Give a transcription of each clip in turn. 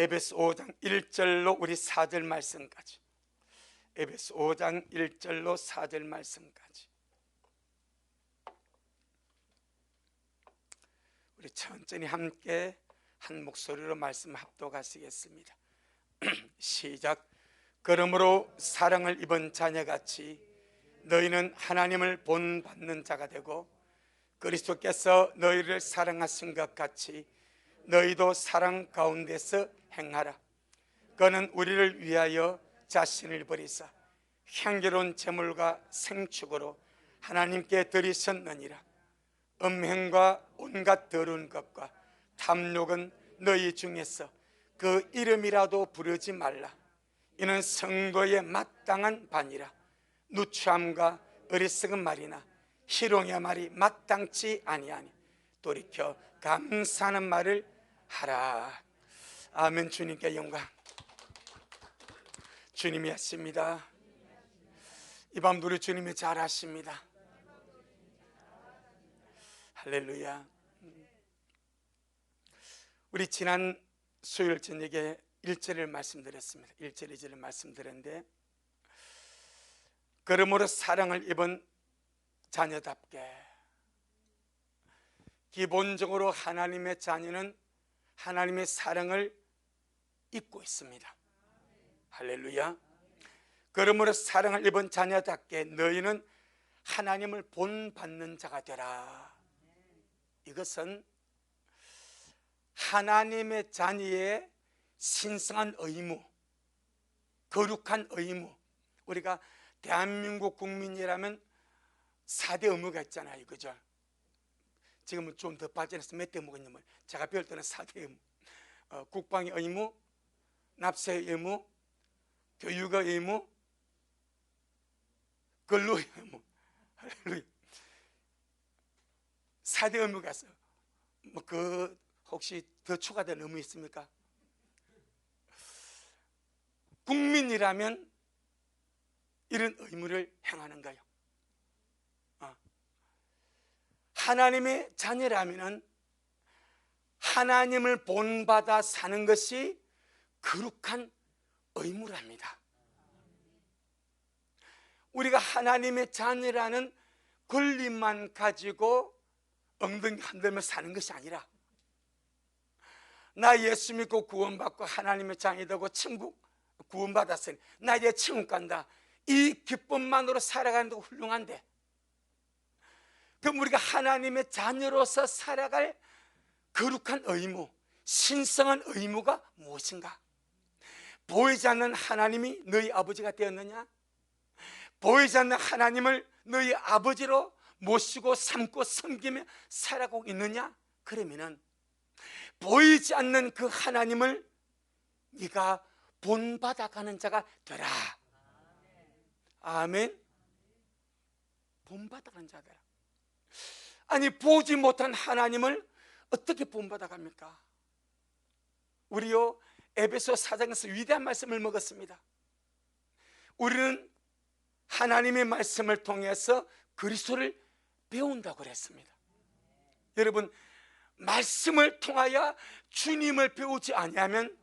에베소 5장 1절로 우리 4절 말씀까지, 에베소 5장 1절로 4절 말씀까지 우리 천천히 함께 한 목소리로 말씀 합독하시겠습니다. 시작. 그러므로 사랑을 입은 자녀같이 너희는 하나님을 본받는 자가 되고 그리스도께서 너희를 사랑하신 것 같이 너희도 사랑 가운데서 행하라. 그는 우리를 위하여 자신을 버리사 향기로운 제물과 생축으로 하나님께 드리셨느니라. 음행과 온갖 더러운 것과 탐욕은 너희 중에서 그 이름이라도 부르지 말라. 이는 선거에 마땅한 반이라. 누추함과 어리석은 말이나 희롱의 말이 마땅치 아니하니 돌이켜 감사하는 말을 하라. 아멘. 주님께 영광. 주님이 하십니다. 이 밤 우리 주님이 잘하십니다. 할렐루야. 우리 지난 수요일 저녁에 1절을 말씀드렸습니다. 1절 2절을 말씀드렸는데, 그러므로 사랑을 입은 자녀답게, 기본적으로 하나님의 자녀는 하나님의 사랑을 입고 있습니다. 할렐루야. 그러므로 사랑을 입은 자녀답게 너희는 하나님을 본받는 자가 되라. 이것은 하나님의 자녀의 신성한 의무, 거룩한 의무. 우리가 대한민국 국민이라면 4대 의무가 있잖아요, 그죠? 지금은 좀 더 발전해서 몇 대 의무가 있냐면, 제가 배울 때는 4대 의무. 국방의 의무, 납세의 의무, 교육의 의무, 근로의 의무. 할렐루야. 4대 의무가 있어요. 혹시 더 추가된 의무 있습니까? 국민이라면 이런 의무를 행하는 거예요. 하나님의 자녀라면 하나님을 본받아 사는 것이 거룩한 의무랍니다. 우리가 하나님의 자녀라는 권리만 가지고 엉덩이 흔들며 사는 것이 아니라, 나 예수 믿고 구원받고 하나님의 자녀 되고 천국 구원받았으니 나 이제 천국 간다, 이 기쁨만으로 살아가는 게 훌륭한데, 그럼 우리가 하나님의 자녀로서 살아갈 거룩한 의무, 신성한 의무가 무엇인가? 보이지 않는 하나님이 너희 아버지가 되었느냐? 보이지 않는 하나님을 너희 아버지로 모시고 삼고 섬기며 살아가고 있느냐? 그러면은 보이지 않는 그 하나님을 네가 본받아가는 자가 되라. 아멘. 본받아가는 자가 되라. 아니, 보지 못한 하나님을 어떻게 본받아갑니까? 우리요, 에베소 4장에서 위대한 말씀을 먹었습니다. 우리는 하나님의 말씀을 통해서 그리스도를 배운다고 그랬습니다. 여러분, 말씀을 통하여 주님을 배우지 아니하면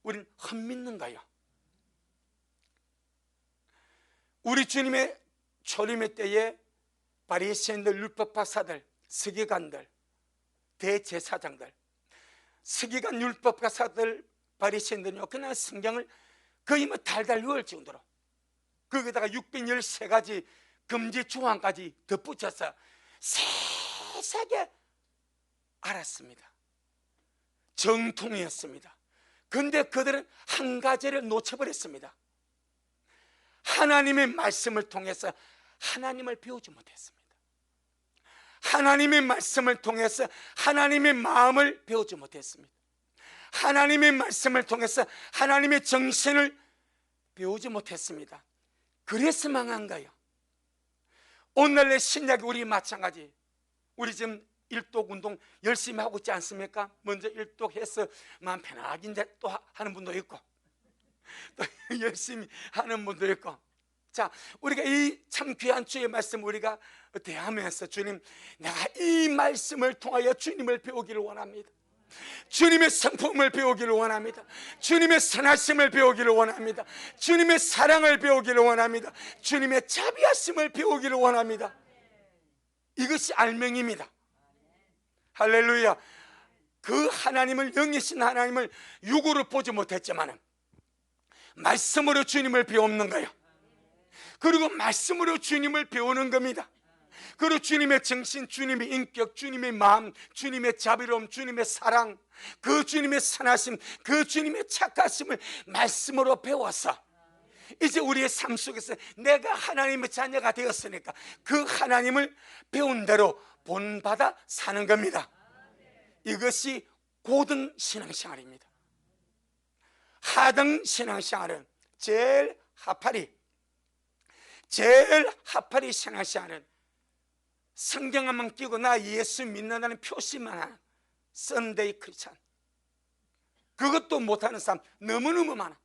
우리는 헛믿는가요? 우리 주님의 초림의 때에 바리새인들, 율법 박사들, 서기관들, 대제사장들, 서기관, 율법 박사들, 바리새인들은요, 그냥 성경을 거의 달달 외울 정도로 거기다가 613가지 금지 조항까지 덧붙여서 세세하게 알았습니다. 정통이었습니다. 그런데 그들은 한 가지를 놓쳐버렸습니다. 하나님의 말씀을 통해서 하나님을 배우지 못했습니다. 하나님의 말씀을 통해서 하나님의 마음을 배우지 못했습니다. 하나님의 말씀을 통해서 하나님의 정신을 배우지 못했습니다. 그래서 망한 거예요. 오늘날 신약이 우리 마찬가지. 우리 지금 일독 운동 열심히 하고 있지 않습니까? 먼저 일독해서 마음 편하게 이제 또 하는 분도 있고, 또 열심히 하는 분도 있고. 자, 우리가 이 참 귀한 주의 말씀 우리가 대하면서, 주님, 내가 이 말씀을 통하여 주님을 배우기를 원합니다. 주님의 성품을 배우기를 원합니다. 주님의 선하심을 배우기를 원합니다. 주님의 사랑을 배우기를 원합니다. 주님의 자비하심을 배우기를 원합니다. 이것이 알명입니다. 할렐루야. 그 하나님을, 영이신 하나님을 육으로 보지 못했지만 말씀으로 주님을 배우는 거예요. 그리고 말씀으로 주님을 배우는 겁니다. 그리고 주님의 정신, 주님의 인격, 주님의 마음, 주님의 자비로움, 주님의 사랑, 그 주님의 선하심, 그 주님의 착하심을 말씀으로 배워서 이제 우리의 삶 속에서 내가 하나님의 자녀가 되었으니까 그 하나님을 배운 대로 본받아 사는 겁니다. 이것이 고등 신앙생활입니다. 하등 신앙생활은 제일 하파리 신앙생활은 성경만 끼고 나 예수 믿는다는 표시만 하는 썬데이 크리스찬, 그것도 못하는 사람 너무너무 많아.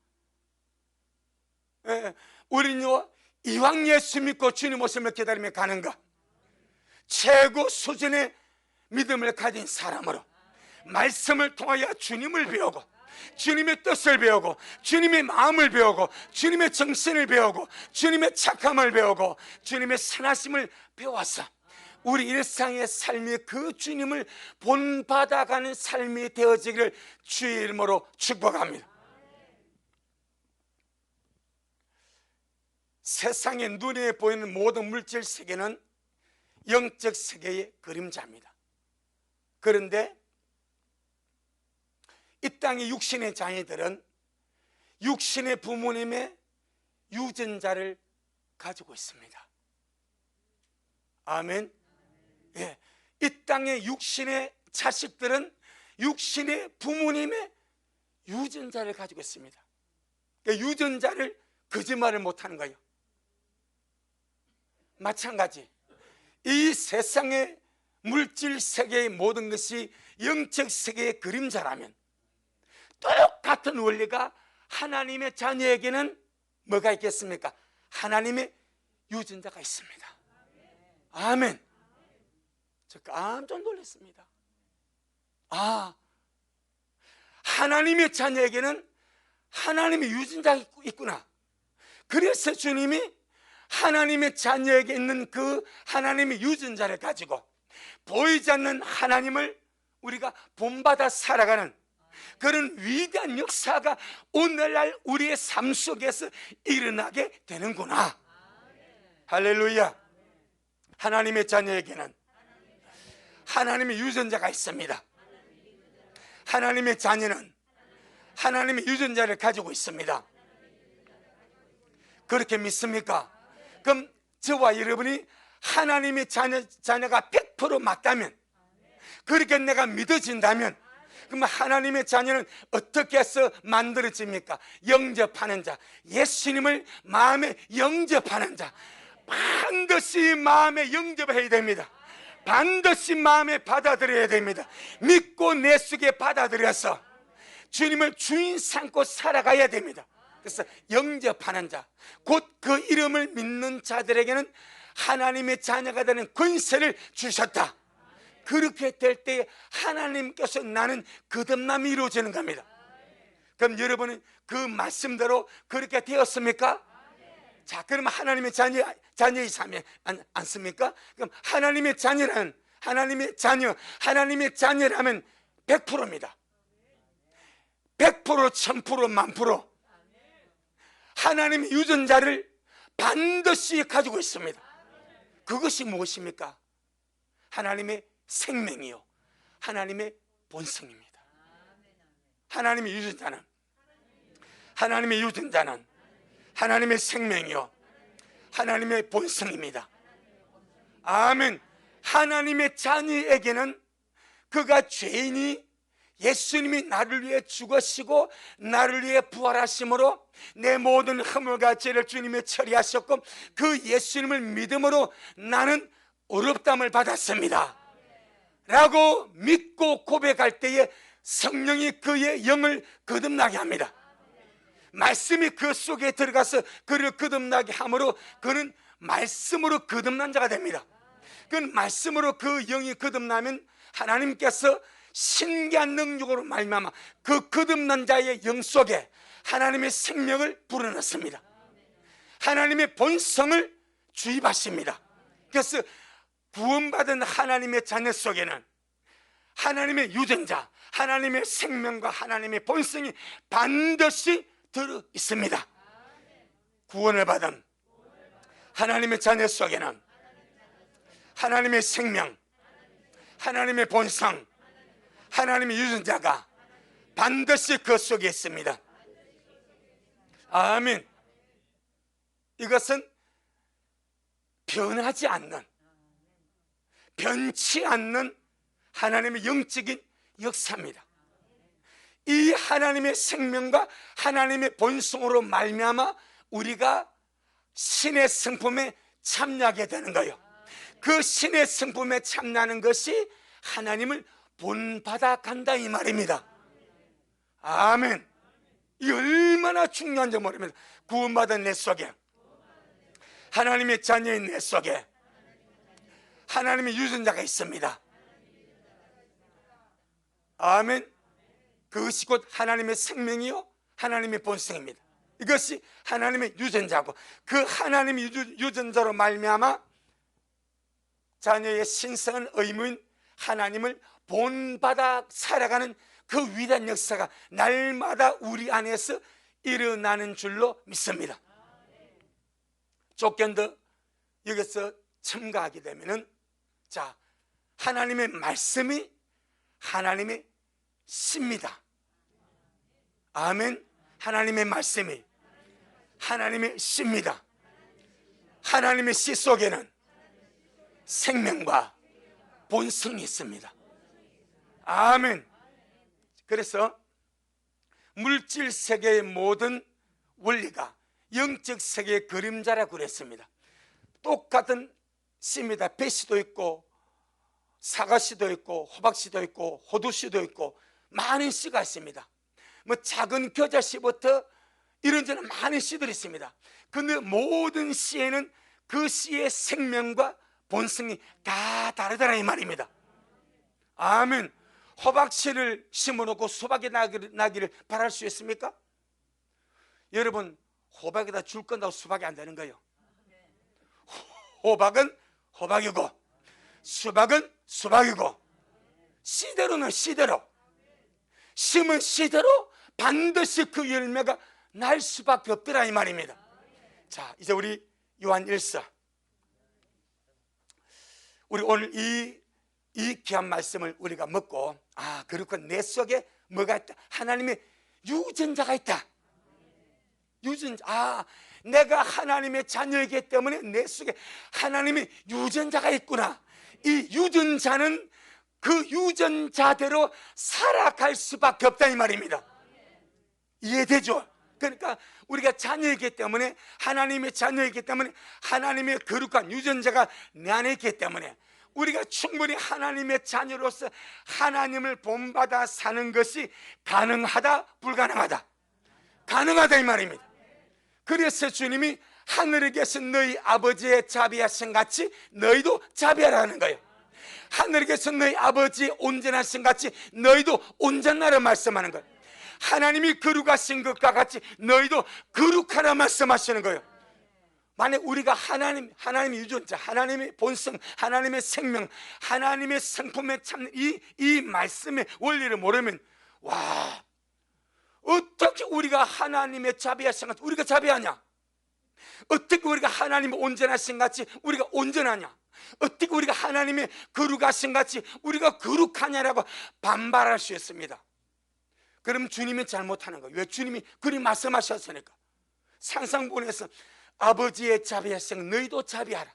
우리는요, 이왕 예수 믿고 주님 오심을 기다리며 가는 것, 최고 수준의 믿음을 가진 사람으로 말씀을 통하여 주님을 배우고 주님의 뜻을 배우고 주님의 마음을 배우고 주님의 정신을 배우고 주님의 착함을 배우고 주님의 선하심을 배워서 우리 일상의 삶이 그 주님을 본받아가는 삶이 되어지기를 주의 이름으로 축복합니다. 세상의 눈에 보이는 모든 물질 세계는 영적 세계의 그림자입니다. 그런데 이 땅의 육신의 자녀들은 육신의 부모님의 유전자를 가지고 있습니다. 아멘. 예, 이 땅의 육신의 자식들은 육신의 부모님의 유전자를 가지고 있습니다. 그러니까 유전자를 거짓말을 못하는 거예요. 마찬가지 이 세상의 물질 세계의 모든 것이 영적 세계의 그림자라면 똑같은 원리가 하나님의 자녀에게는 뭐가 있겠습니까? 하나님의 유전자가 있습니다. 아멘. 저 깜짝 놀랐습니다. 하나님의 자녀에게는 하나님의 유전자가 있구나. 그래서 주님이 하나님의 자녀에게 있는 그 하나님의 유전자를 가지고 보이지 않는 하나님을 우리가 본받아 살아가는 그런 위대한 역사가 오늘날 우리의 삶 속에서 일어나게 되는구나. 할렐루야. 하나님의 자녀에게는 하나님의 유전자가 있습니다. 하나님의 자녀는 하나님의 유전자를 가지고 있습니다. 그렇게 믿습니까? 그럼 저와 여러분이 하나님의 자녀가 100% 맞다면, 그렇게 내가 믿어진다면, 그럼 하나님의 자녀는 어떻게 해서 만들어집니까? 영접하는 자, 예수님을 마음에 영접하는 자, 반드시 마음에 영접해야 됩니다. 반드시 마음에 받아들여야 됩니다. 믿고 내 속에 받아들여서 주님을 주인 삼고 살아가야 됩니다. 그래서 영접하는 자, 곧 그 이름을 믿는 자들에게는 하나님의 자녀가 되는 권세를 주셨다. 그렇게 될 때 하나님께서 나는 거듭남이 이루어지는 겁니다. 그럼 여러분은 그 말씀대로 그렇게 되었습니까? 자, 그럼 하나님의 자녀이사면 않습니까? 그럼 하나님의 자녀라면, 하나님의 자녀라면 100%입니다. 100%, 1000%, 10,000% 하나님의 유전자를 반드시 가지고 있습니다. 그것이 무엇입니까? 하나님의 생명이요, 하나님의 본성입니다. 하나님의 유전자는 하나님의 생명이요, 하나님의 본성입니다. 아멘. 하나님의 자녀에게는 그가 죄인이 예수님이 나를 위해 죽으시고 나를 위해 부활하심으로 내 모든 허물과 죄를 주님이 처리하셨고 그 예수님을 믿음으로 나는 의롭다함을 받았습니다 라고 믿고 고백할 때에 성령이 그의 영을 거듭나게 합니다. 말씀이 그 속에 들어가서 그를 거듭나게 함으로 그는 말씀으로 거듭난 자가 됩니다. 그 말씀으로 그 영이 거듭나면 하나님께서 신기한 능력으로 말미암아 그 거듭난 자의 영 속에 하나님의 생명을 불어넣습니다. 하나님의 본성을 주입하십니다. 그래서 구원받은 하나님의 자녀 속에는 하나님의 유전자, 하나님의 생명과 하나님의 본성이 반드시 들어 있습니다. 구원을 받은 하나님의 자녀 속에는 하나님의 생명, 하나님의 본성, 하나님의 유전자가 반드시 그 속에 있습니다. 아멘. 이것은 변하지 않는, 변치 않는 하나님의 영적인 역사입니다. 이 하나님의 생명과 하나님의 본성으로 말미암아 우리가 신의 성품에 참여하게 되는 거예요. 그 신의 성품에 참여하는 것이 하나님을 본받아 간다 이 말입니다. 아멘. 이 얼마나 중요한지 모릅니다. 구원받은 내 속에, 하나님의 자녀인 내 속에 하나님의 유전자가 있습니다. 아멘. 그것이 곧 하나님의 생명이요 하나님의 본성입니다. 이것이 하나님의 유전자고, 그 하나님의 유전자로 말미암아 자녀의 신성한 의무인 하나님을 본받아 살아가는 그 위대한 역사가 날마다 우리 안에서 일어나는 줄로 믿습니다. 조금 더 여기서 첨가하게 되면은, 자, 하나님의 말씀이 하나님의 씨입니다. 아멘. 하나님의 말씀이 하나님의 씨입니다. 하나님의 씨 속에는 생명과 본성이 있습니다. 아멘. 그래서 물질 세계의 모든 원리가 영적 세계의 그림자라고 그랬습니다. 똑같은 씨입니다. 배씨도 있고 사과씨도 있고 호박씨도 있고 호두씨도 있고 많은 씨가 있습니다. 뭐 작은 겨자씨부터 이런저런 많은 씨들이 있습니다. 그런데 모든 씨에는 그 씨의 생명과 본성이 다 다르더라 이 말입니다. 아멘. 호박씨를 심어놓고 수박이 나기를 바랄 수 있습니까? 여러분, 호박에다 줄 건다고 수박이 안 되는 거예요. 호박은 호박이고 수박은 수박이고, 씨대로는 씨대로, 심은 씨대로 반드시 그 열매가 날 수밖에 없더라 이 말입니다. 자, 이제 우리 요한 1서, 우리 오늘 이 귀한 말씀을 우리가 먹고, 아, 그렇고 내 속에 뭐가 있다? 하나님의 유전자가 있다. 유전자. 아, 내가 하나님의 자녀이기 때문에 내 속에 하나님의 유전자가 있구나. 이 유전자는 그 유전자대로 살아갈 수밖에 없다 이 말입니다. 이해되죠? 그러니까 우리가 자녀이기 때문에, 하나님의 자녀이기 때문에, 하나님의 거룩한 유전자가 내 안에 있기 때문에 우리가 충분히 하나님의 자녀로서 하나님을 본받아 사는 것이 가능하다 불가능하다? 가능하다 이 말입니다. 그래서 주님이 하늘에 계신 너희 아버지의 자비하신 같이 너희도 자비하라는 거예요. 하늘에 계신 너희 아버지의 온전하신 같이 너희도 온전하라 말씀하는 거예요. 하나님이 거룩하신 것과 같이 너희도 거룩하라 말씀하시는 거예요. 만약 우리가 하나님의 유전자, 하나님의 본성, 하나님의 생명, 하나님의 성품에 참는 이 말씀의 원리를 모르면, 와, 어떻게 우리가 하나님의 자비하신 같이 우리가 자비하냐? 어떻게 우리가 하나님의 온전하신 같이 우리가 온전하냐? 어떻게 우리가 하나님의 거룩하신 같이 우리가 거룩하냐라고 반발할 수 있습니다. 그럼 주님이 잘못하는 거예요. 왜? 주님이 그리 말씀하셨으니까. 상상본에서 아버지의 자비하신 너희도 자비하라,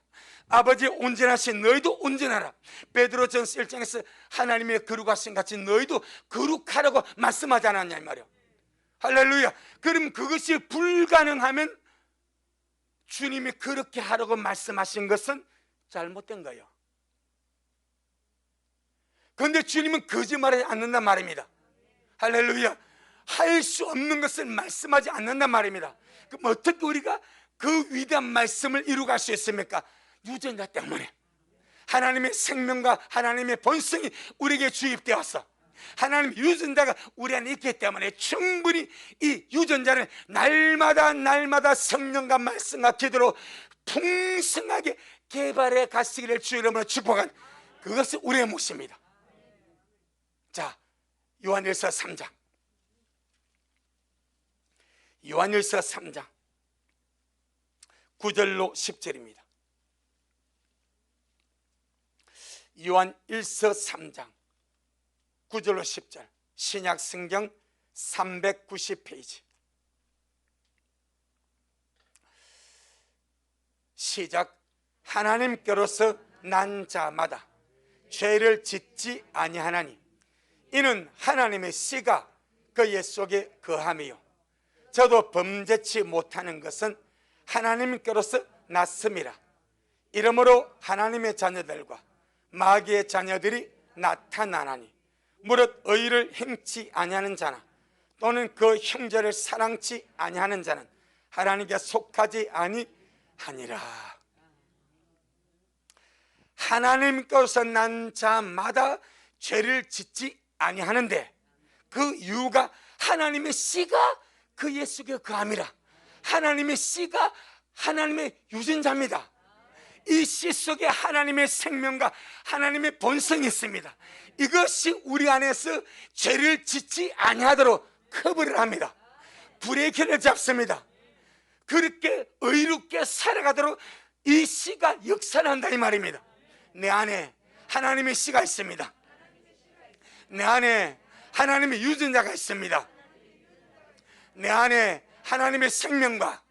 아버지의 온전하신 너희도 온전하라. 베드로전서 1장에서 하나님의 거룩하신 같이 너희도 거룩하라고 말씀하지 않았냐 이 말이에요. 할렐루야. 그럼 그것이 불가능하면 주님이 그렇게 하라고 말씀하신 것은 잘못된 거예요. 그런데 주님은 거짓말하지 않는단 말입니다. 할렐루야. 할 수 없는 것을 말씀하지 않는단 말입니다. 그럼 어떻게 우리가 그 위대한 말씀을 이루갈 수 있습니까? 유전자 때문에. 하나님의 생명과 하나님의 본성이 우리에게 주입되어서 하나님 유전자가 우리 안에 있기 때문에 충분히 이 유전자를 날마다 성령과 말씀과 기도로 풍성하게 개발해 가시기를 주 이름으로 축복한, 그것이 우리의 몫입니다. 자, 요한일서 3장, 요한일서 3장 9절로 10절입니다. 요한일서 3장 9절로 10절, 신약 성경 390페이지. 시작. 하나님께로서 난 자마다 죄를 짓지 아니하나니 이는 하나님의 씨가 그의 속에 거함이요 저도 범죄치 못하는 것은 하나님께로서 났음이라. 이러므로 하나님의 자녀들과 마귀의 자녀들이 나타나나니 무릇 의를 행치 아니하는 자나 또는 그 형제를 사랑치 아니하는 자는 하나님께 속하지 아니하니라. 하나님께서 난 자마다 죄를 짓지 아니하는데 그 이유가 하나님의 씨가 그 예수께 거함이라. 하나님의 씨가 하나님의 유전자입니다. 이 씨 속에 하나님의 생명과 하나님의 본성이 있습니다. 이것이 우리 안에서 죄를 짓지 아니하도록 커버를 합니다. 브레이크를 잡습니다. 그렇게 의롭게 살아가도록 이 씨가 역사를 한다 이 말입니다. 내 안에 하나님의 씨가 있습니다. 내 안에 하나님의 유전자가 있습니다. 내 안에 하나님의 생명과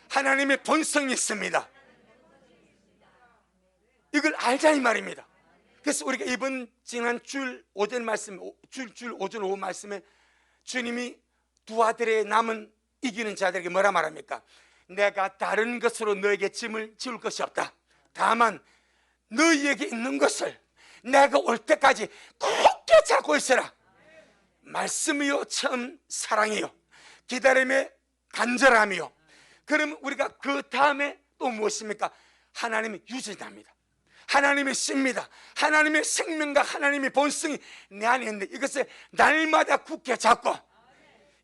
하나님의 본성이 있습니다. 이걸 알자 이 말입니다. 그래서 우리가 이번 지난 줄 오전 말씀, 줄 오전 오후 말씀에 주님이 두 아들의 남은 이기는 자들에게 뭐라 말합니까? 내가 다른 것으로 너에게 짐을 지울 것이 없다. 다만 너희에게 있는 것을 내가 올 때까지 굳게 잡고 있어라. 말씀이요 처음 사랑이요 기다림의 간절함이요. 그러면 우리가 그 다음에 또 무엇입니까? 하나님의 유전자입니다. 하나님의 씨입니다. 하나님의 생명과 하나님의 본성이 내 안에 있는데 이것을 날마다 굳게 잡고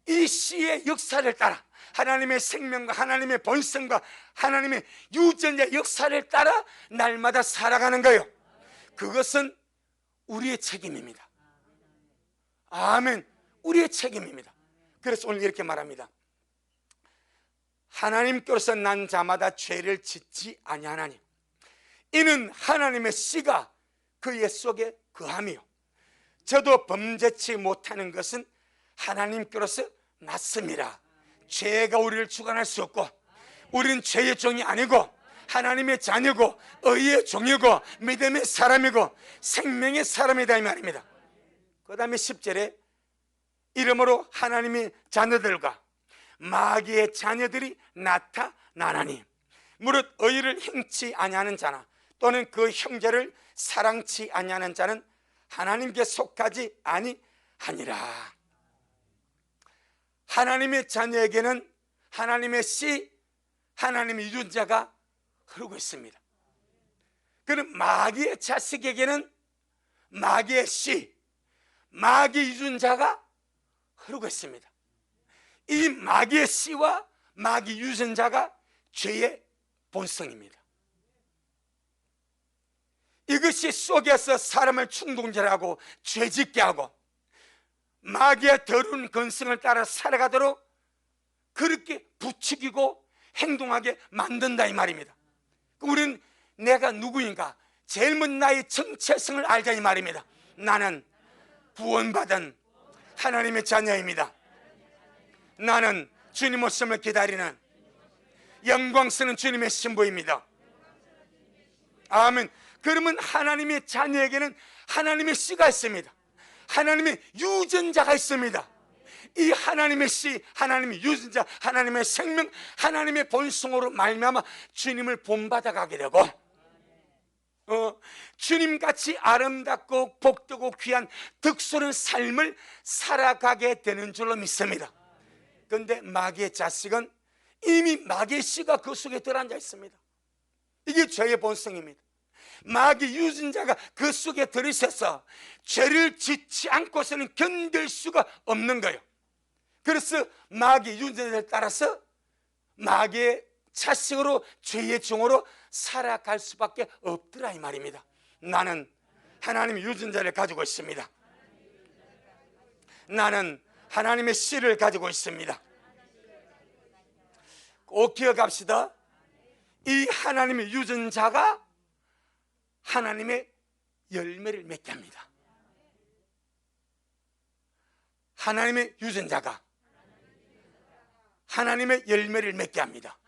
이 씨의 역사를 따라 하나님의 생명과 하나님의 본성과 하나님의 유전자 역사를 따라 날마다 살아가는 거예요. 그것은 우리의 책임입니다. 아멘. 우리의 책임입니다. 그래서 오늘 이렇게 말합니다. 하나님께로서 난 자마다 죄를 짓지 아니하나니 이는 하나님의 씨가 그의 속에 거함이요 저도 범죄치 못하는 것은 하나님께로서 났음이라. 죄가 우리를 주관할 수 없고 우리는 죄의 종이 아니고 하나님의 자녀고 의의 종이고 믿음의 사람이고 생명의 사람이다 이 말입니다. 그 다음에 10절에 이러므로 하나님의 자녀들과 마귀의 자녀들이 나타나나니 무릇 의를 행치 아니하는 자나 또는 그 형제를 사랑치 아니하는 자는 하나님께 속하지 아니하니라. 하나님의 자녀에게는 하나님의 씨, 하나님의 유전자가 흐르고 있습니다. 그럼 마귀의 자식에게는 마귀의 씨, 마귀 유전자가 흐르고 있습니다. 이 마귀의 씨와 마귀 유전자가 죄의 본성입니다. 이것이 속에서 사람을 충동질하고 죄짓게 하고 마귀의 더러운 건성을 따라 살아가도록 그렇게 부추기고 행동하게 만든다 이 말입니다. 우리는 내가 누구인가 제일 먼저 나의 정체성을 알자 이 말입니다. 나는 구원받은 하나님의 자녀입니다. 나는 주님 오심을 기다리는 영광스러운 주님의 신부입니다. 아멘. 그러면 하나님의 자녀에게는 하나님의 씨가 있습니다. 하나님의 유전자가 있습니다. 이 하나님의 씨, 하나님의 유전자, 하나님의 생명, 하나님의 본성으로 말미암아 주님을 본받아 가게 되고 주님같이 아름답고 복되고 귀한 덕스러운 삶을 살아가게 되는 줄로 믿습니다. 그런데 마귀의 자식은 이미 마귀의 씨가 그 속에 들어앉아 있습니다. 이게 죄의 본성입니다. 마귀 유전자가 그 속에 들으셔서 죄를 짓지 않고서는 견딜 수가 없는 거예요. 그래서 마귀 유전자에 따라서 마귀의 자식으로 죄의 종으로 살아갈 수밖에 없더라 이 말입니다. 나는 하나님의 유전자를 가지고 있습니다. 나는 하나님의 씨를 가지고 있습니다. 꼭 기억합시다. 이 하나님의 유전자가 하나님의 열매를 맺게 합니다. 하나님의 유전자가 하나님의 열매를 맺게 합니다.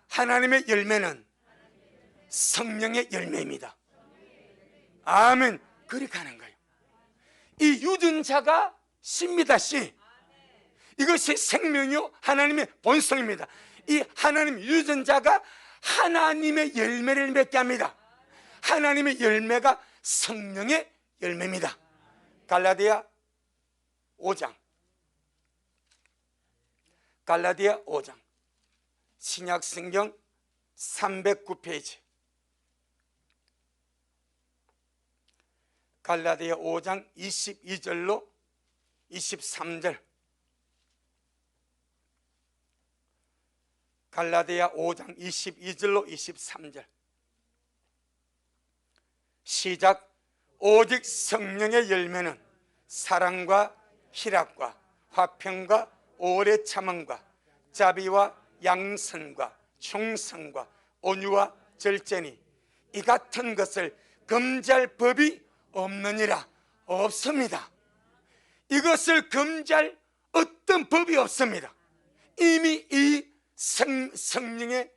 하나님의 열매는 성령의 열매입니다. 아멘. 그렇게 하는 거예요. 이 유전자가 씨입니다. 씨. 이것이 생명이요 하나님의 본성입니다. 이 하나님 유전자가 하나님의 열매를 맺게 합니다. 하나님의 열매가 성령의 열매입니다. 갈라디아 5장 갈라디아 5장 신약성경 309페이지 갈라디아 5장 22절로 23절 갈라디아 5장 22절로 23절 시작. 오직 성령의 열매는 사랑과 희락과 화평과 오래 참음과 자비와 양선과 충성과 온유와 절제니 이 같은 것을 금지할 법이 없느니라. 없습니다. 이것을 금지할 어떤 법이 없습니다. 이미 이 성령의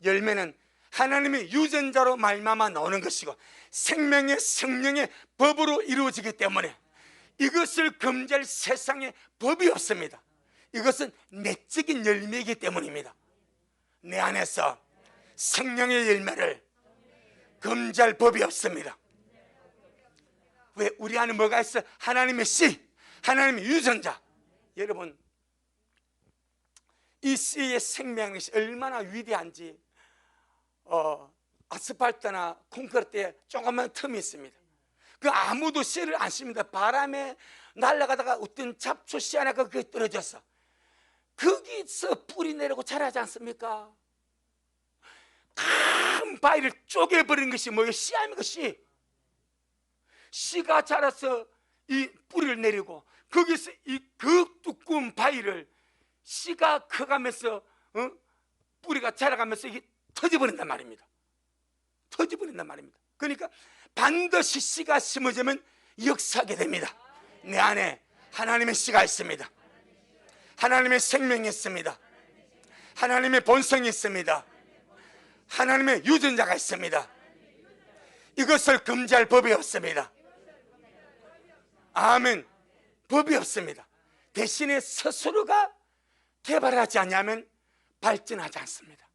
열매는 하나님의 유전자로 말미암아 나오는 것이고 생명의 성령의 법으로 이루어지기 때문에 이것을 금지할 세상에 법이 없습니다. 이것은 내적인 열매이기 때문입니다. 내 안에서 성령의 열매를 금지할 법이 없습니다. 왜? 우리 안에 뭐가 있어? 하나님의 씨, 하나님의 유전자. 여러분, 이 씨의 생명력이 얼마나 위대한지 아스팔트나 콘크리트에 조그만 틈이 있습니다. 그 아무도 씨를 안 씁니다. 바람에 날아가다가 어떤 잡초 씨 하나가 그게 떨어졌어. 거기서 뿌리 내리고 자라지 않습니까? 큰 바위를 쪼개버린 것이 뭐예요? 씨 아닙니까? 씨. 씨가 자라서 이 뿌리를 내리고 거기서 이 그 두꺼운 바위를 씨가 커가면서 뿌리가 자라가면서 이게 터져버린단 말입니다. 터져버린단 말입니다. 그러니까 반드시 씨가 심어지면 역사하게 됩니다. 내 안에 하나님의 씨가 있습니다. 하나님의 생명이 있습니다. 하나님의 본성이 있습니다. 하나님의 유전자가 있습니다. 이것을 금지할 법이 없습니다. 아멘. 법이 없습니다. 대신에 스스로가 개발하지 않으면 발전하지 않습니다.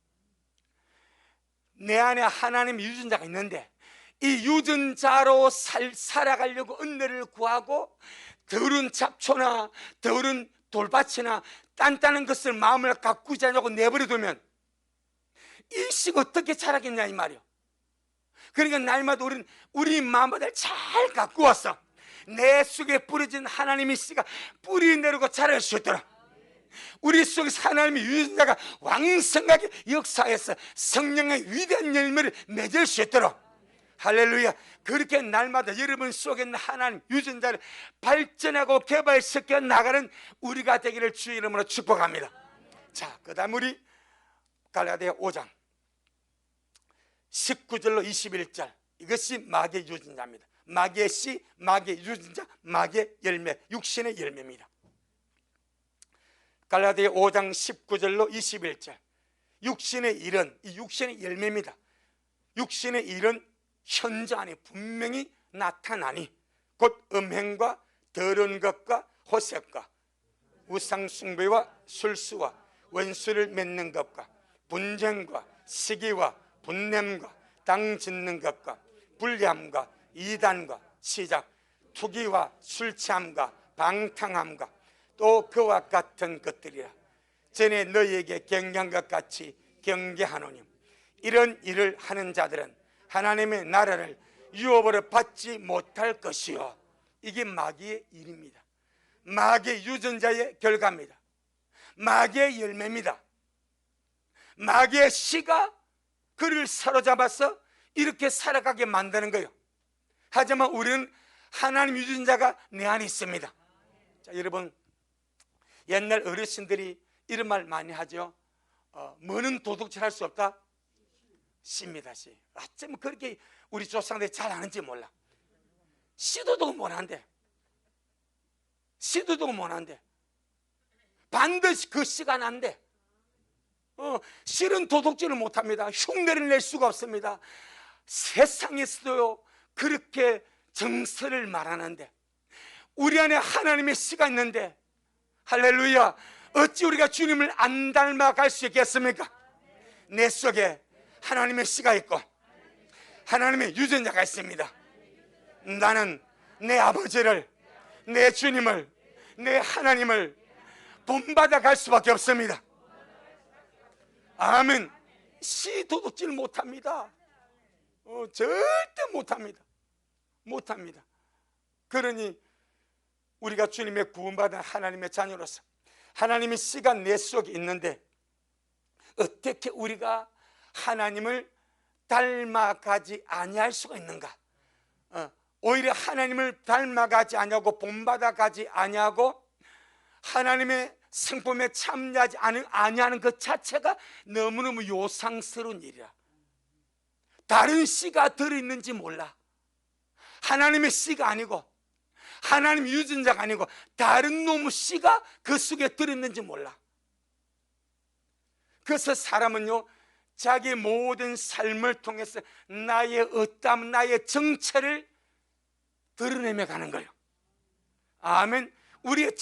내 안에 하나님의 유전자가 있는데 이 유전자로 살아가려고 은혜를 구하고 더러운 잡초나 더러운 돌밭이나 단단한 것을 마음을 가꾸지 않고 내버려두면 이 씨가 어떻게 자라겠냐 이 말이요. 그러니까 날마다 우리는 우리 마음을 잘 가꾸어서 내 속에 뿌려진 하나님의 씨가 뿌리 내리고 자랄 수 있도록 우리 속에서 하나님의 유전자가 왕성하게 역사해서 성령의 위대한 열매를 맺을 수 있도록 할렐루야. 그렇게 날마다 여러분 속에 있는 하나님 유전자를 발전하고 개발시켜 나가는 우리가 되기를 주의 이름으로 축복합니다. 자, 그 다음 우리 갈라디아 5장 19절로 21절 이것이 마귀의 유전자입니다. 마귀의 씨, 마귀의 유전자, 마귀의 열매, 육신의 열매입니다. 갈라디아 5장 19절로 21절 육신의 일은 이 육신의 열매입니다. 육신의 일은 현재 안에 분명히 나타나니 곧 음행과 더러운 것과 호색과 우상숭배와 술수와 원수를 맺는 것과 분쟁과 시기와 분냄과 땅 짓는 것과 불리함과 이단과 시작 투기와 술취함과 방탕함과 또 그와 같은 것들이라. 전에 너희에게 경계한 것 같이 경계하노니 이런 일을 하는 자들은 하나님의 나라를 유업으로 받지 못할 것이요. 이게 마귀의 일입니다. 마귀의 유전자의 결과입니다. 마귀의 열매입니다. 마귀의 씨가 그를 사로잡아서 이렇게 살아가게 만드는 거예요. 하지만 우리는 하나님 유전자가 내 안에 있습니다. 자, 여러분, 옛날 어르신들이 이런 말 많이 하죠. 뭐는 도둑질 할 수 없다? 씨입니다. 씨. 어쩌면 그렇게 우리 조상들이 잘 아는지 몰라. 씨도둑은 못한대. 씨도둑은 못한대. 반드시 그 씨가 난대. 씨는 도둑질을 못합니다. 흉내를 낼 수가 없습니다. 세상에서도요 그렇게 정서를 말하는데 우리 안에 하나님의 씨가 있는데, 할렐루야, 어찌 우리가 주님을 안 닮아갈 수 있겠습니까? 내 속에 하나님의 씨가 있고 하나님의 유전자가 있습니다. 나는 내 아버지를, 내 주님을, 내 하나님을 본받아 갈 수밖에 없습니다. 아멘. 씨 도둑질 못합니다. 절대 못합니다. 못합니다. 그러니 우리가 주님의 구원받은 하나님의 자녀로서 하나님의 씨가 내 속에 있는데 어떻게 우리가 하나님을 닮아가지 아니할 수가 있는가? 오히려 하나님을 닮아가지 아니하고 본받아가지 아니하고 하나님의 성품에 참여하지 아니하는 그 자체가 너무너무 요상스러운 일이라. 다른 씨가 들어있는지 몰라. 하나님의 씨가 아니고 하나님 유전자가 아니고 다른 놈의 씨가 그 속에 들어있는지 몰라. 그래서 사람은요 자기 모든 삶을 통해서 나의 어떠함, 나의 정체를 드러내며 가는 거예요. 아멘. 우리의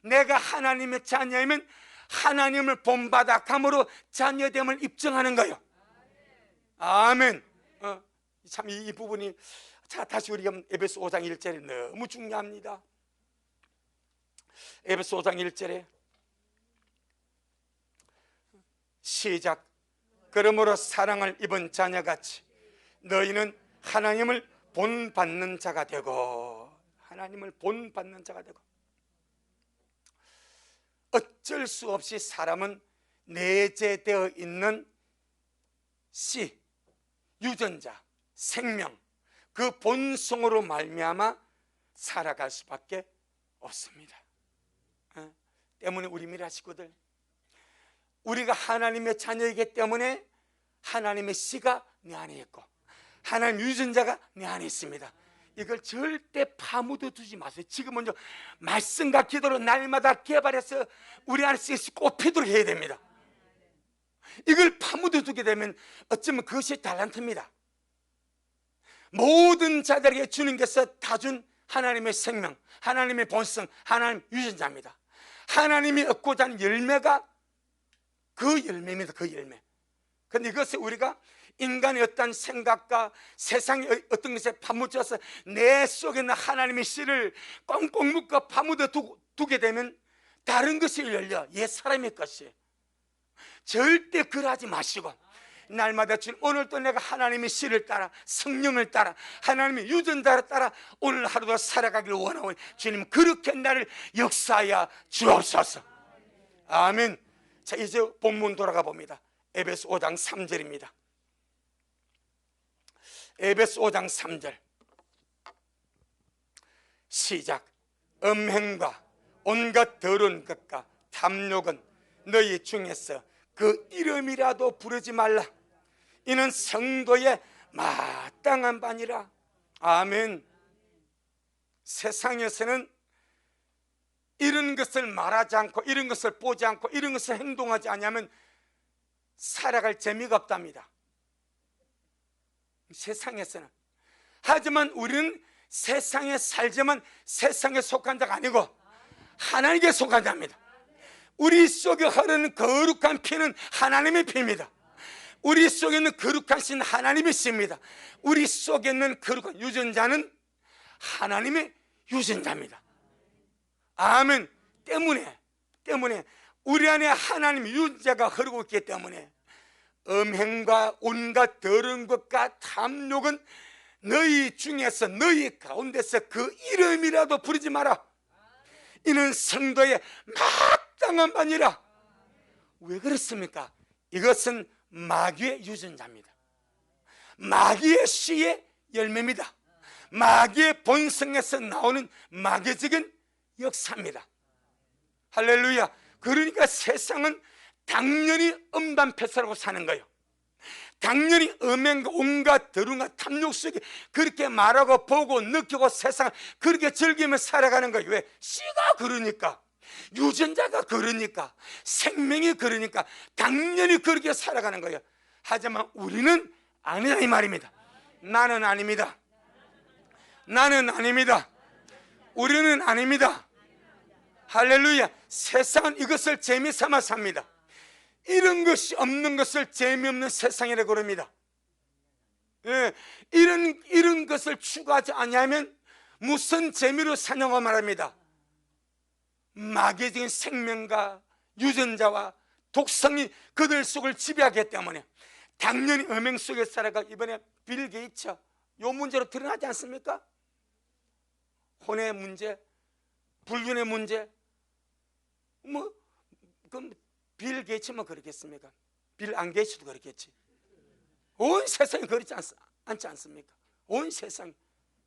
내가 하나님의 자녀이면 하나님을 본받아 감으로 자녀됨을 입증하는 거예요. 아멘. 참 이 부분이, 자, 다시 우리가 에베소 5장 1절에 너무 중요합니다. 에베소 5장 1절에 시작. 그러므로 사랑을 입은 자녀같이 너희는 하나님을 본받는 자가 되고, 하나님을 본받는 자가 되고. 어쩔 수 없이 사람은 내재되어 있는 씨, 유전자, 생명, 그 본성으로 말미암아 살아갈 수밖에 없습니다. 때문에 우리 미라 식구들, 우리가 하나님의 자녀이기 때문에 하나님의 씨가 내 안에 있고 하나님 유전자가 내 안에 있습니다. 이걸 절대 파묻어 두지 마세요. 지금 먼저 말씀과 기도로 날마다 개발해서 우리 안에서 꼭 피도록 해야 됩니다. 이걸 파묻어 두게 되면 어쩌면 그것이 달란트입니다. 모든 자들에게 주님께서 다 준 하나님의 생명, 하나님의 본성, 하나님 유전자입니다. 하나님이 얻고자 하는 열매가 그 열매입니다. 그 열매. 그런데 이것을 우리가 인간의 어떤 생각과 세상의 어떤 것에 파묻혀서 내 속에 있는 하나님의 씨를 꽁꽁 묶어 파묻어 두게 되면 다른 것이 열려 옛 사람의 것이. 절대 그러하지 마시고 날마다 주님, 오늘도 내가 하나님의 씨를 따라 성령을 따라 하나님의 유전자를 따라 오늘 하루도 살아가기를 원하오니 주님 그렇게 나를 역사하여 주옵소서. 아멘. 자, 이제 본문 돌아가 봅니다. 에베소 5장 3절입니다. 에베소 5장 3절 시작. 음행과 온갖 더러운 것과 탐욕은 너희 중에서 그 이름이라도 부르지 말라. 이는 성도의 마땅한 바니라. 아멘. 세상에서는 이런 것을 말하지 않고 이런 것을 보지 않고 이런 것을 행동하지 않으면 살아갈 재미가 없답니다. 세상에서는. 하지만 우리는 세상에 살지만 세상에 속한 자가 아니고 하나님께 속한 자입니다. 우리 속에 흐르는 거룩한 피는 하나님의 피입니다. 우리 속에 있는 거룩한 신 하나님의 씨입니다. 우리 속에 있는 거룩한 유전자는 하나님의 유전자입니다. 아멘. 때문에 우리 안에 하나님의 유전자가 흐르고 있기 때문에 음행과 온갖 더러운 것과 탐욕은 너희 중에서 너희 가운데서 그 이름이라도 부르지 마라. 이는 성도의 마땅한 바니라. 왜 그렇습니까? 이것은 마귀의 유전자입니다. 마귀의 씨의 열매입니다. 마귀의 본성에서 나오는 마귀적인 역사입니다. 할렐루야. 그러니까 세상은 당연히 음담패설하고 사는 거예요. 당연히 음행과 온갖 더러움과 탐욕 속에 그렇게 말하고 보고 느끼고 세상을 그렇게 즐기며 살아가는 거예요. 왜? 씨가 그러니까, 유전자가 그러니까, 생명이 그러니까 당연히 그렇게 살아가는 거예요. 하지만 우리는 아니다 이 말입니다. 나는 아닙니다. 나는 아닙니다. 우리는 아닙니다. 할렐루야. 세상은 이것을 재미삼아 삽니다. 이런 것이 없는 것을 재미없는 세상이라고 그럽니다. 예, 이런 것을 추구하지 않으면 무슨 재미로 사냐고 말합니다. 마귀적인 생명과 유전자와 독성이 그들 속을 지배하기 때문에 당연히 음행 속에 살아가. 이번에 빌 게이츠 요 문제로 드러나지 않습니까? 혼의 문제, 불륜의 문제, 그럼 빌 게이츠만 그렇겠습니까? 빌 안 게이츠도 그렇겠지. 온 세상이 그렇지 않지 않습니까? 온 세상.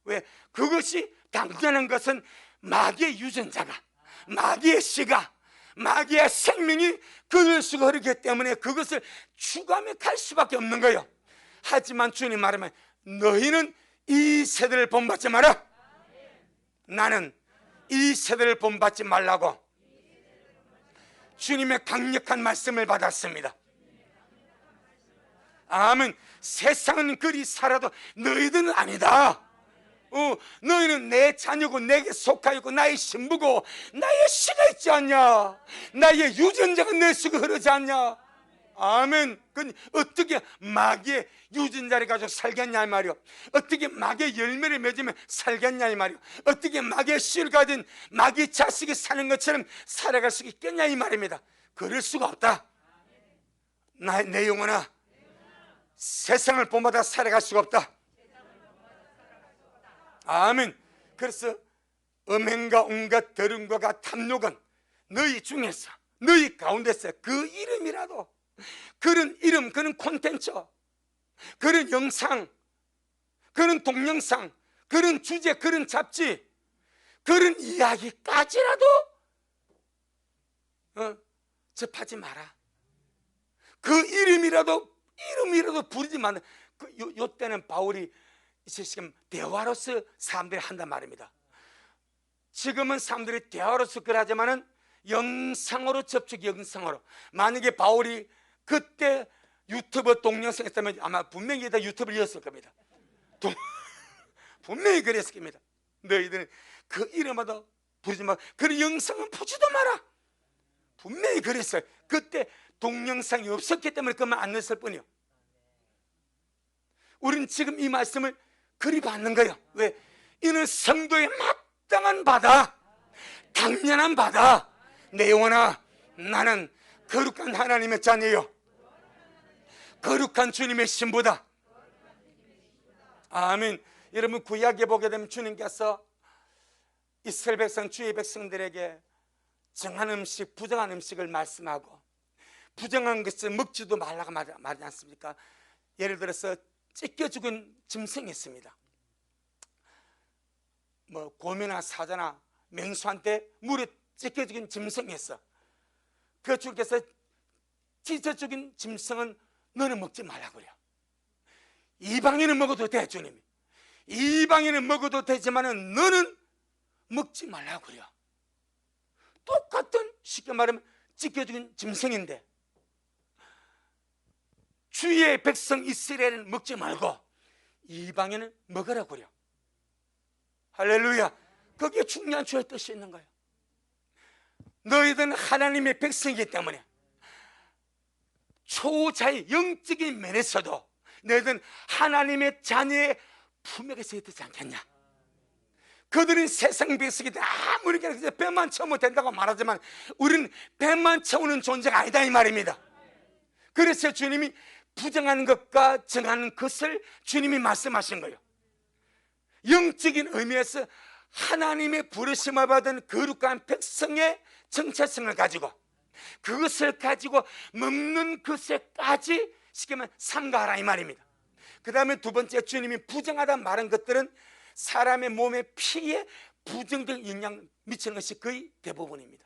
왜? 그것이 당연한 것은 마귀의 유전자가, 마귀의 씨가, 마귀의 생명이 그들 속에 흐르기 때문에 그것을 추구하며 갈 수밖에 없는 거예요. 하지만 주님 말하면 너희는 이 세대를 본받지 마라. 나는 이 세대를 본받지 말라고 주님의 강력한 말씀을 받았습니다. 아멘. 세상은 그리 살아도 너희들은 아니다. 너희는 내 자녀고 내게 속하였고 나의 신부고 나의 씨가 있지 않냐, 나의 유전자가 내 속에 흐르지 않냐. 아멘. 어떻게 마귀의 유전자를 가지고 살겠냐 이 말이요. 어떻게 마귀의 열매를 맺으면 살겠냐 이 말이요. 어떻게 마귀의 씨를 가진 마귀 자식이 사는 것처럼 살아갈 수 있겠냐 이 말입니다. 그럴 수가 없다. 내 영혼아, 세상을 본받아 살아갈 수가 없다. 아멘. 그래서 음행과 온갖 더러움과 탐욕은 너희 중에서, 너희 가운데서 그 이름이라도, 그런 이름, 그런 콘텐츠, 그런 영상, 그런 동영상, 그런 주제, 그런 잡지, 그런 이야기까지라도 접하지 마라. 그 이름이라도 부르지 마라. 요 때는 바울이 지금 대화로서 사람들이 한단 말입니다. 지금은 사람들이 대화로서 그러하지만은 영상으로 접촉, 영상으로. 만약에 바울이 그때 유튜브 동영상 했다면 아마 분명히 다 유튜브를 이었을 겁니다. 분명히 그랬을 겁니다. 너희들은 그 이름마다 부르지 마. 그 영상은 보지도 마라. 분명히 그랬어요. 그때 동영상이 없었기 때문에 그만 안 넣었을 뿐이요. 우리는 지금 이 말씀을 그리 받는 거예요. 왜? 이는 성도의 마땅한 바다, 당연한 바다. 내 영혼아, 나는 거룩한 하나님의 자녀요, 거룩한 주님의 신부다. 아멘. 여러분, 구약에 보게 되면 주님께서 이스라엘 백성, 주의 백성들에게 정한 음식, 부정한 음식을 말씀하고 부정한 것을 먹지도 말라고 말하지 않습니까? 예를 들어서 찢겨 죽은 짐승이 있습니다. 곰이나 사자나 맹수한테 물에 찢겨 죽은 짐승이 있어. 그 주께서 찢어 죽인 짐승은 너는 먹지 말라고 그래요. 이방인은 먹어도 돼. 주님이 이방인은 먹어도 되지만은 너는 먹지 말라고 그래요. 똑같은, 쉽게 말하면 찢겨 죽인 짐승인데 주의 백성 이스라엘은 먹지 말고 이방인은 먹으라고 그래요. 할렐루야. 거기에 중요한 주의 뜻이 있는 거예요. 너희들은 하나님의 백성이기 때문에 초자의 영적인 면에서도 너희들은 하나님의 자녀의 품역에 서야 되지 않겠냐. 그들은 세상 백성이다. 아무리 배만 채우면 된다고 말하지만 우리는 배만 채우는 존재가 아니다 이 말입니다. 그래서 주님이 부정하는 것과 정하는 것을 주님이 말씀하신 거예요. 영적인 의미에서 하나님의 부르심을 받은 거룩한 백성의 정체성을 가지고 그것을 가지고 먹는 것에까지 쉽게 말하면 삼가하라 이 말입니다. 그 다음에 두 번째, 주님이 부정하다 말한 것들은 사람의 몸의 피에 부정적 영향 미치는 것이 거의 대부분입니다.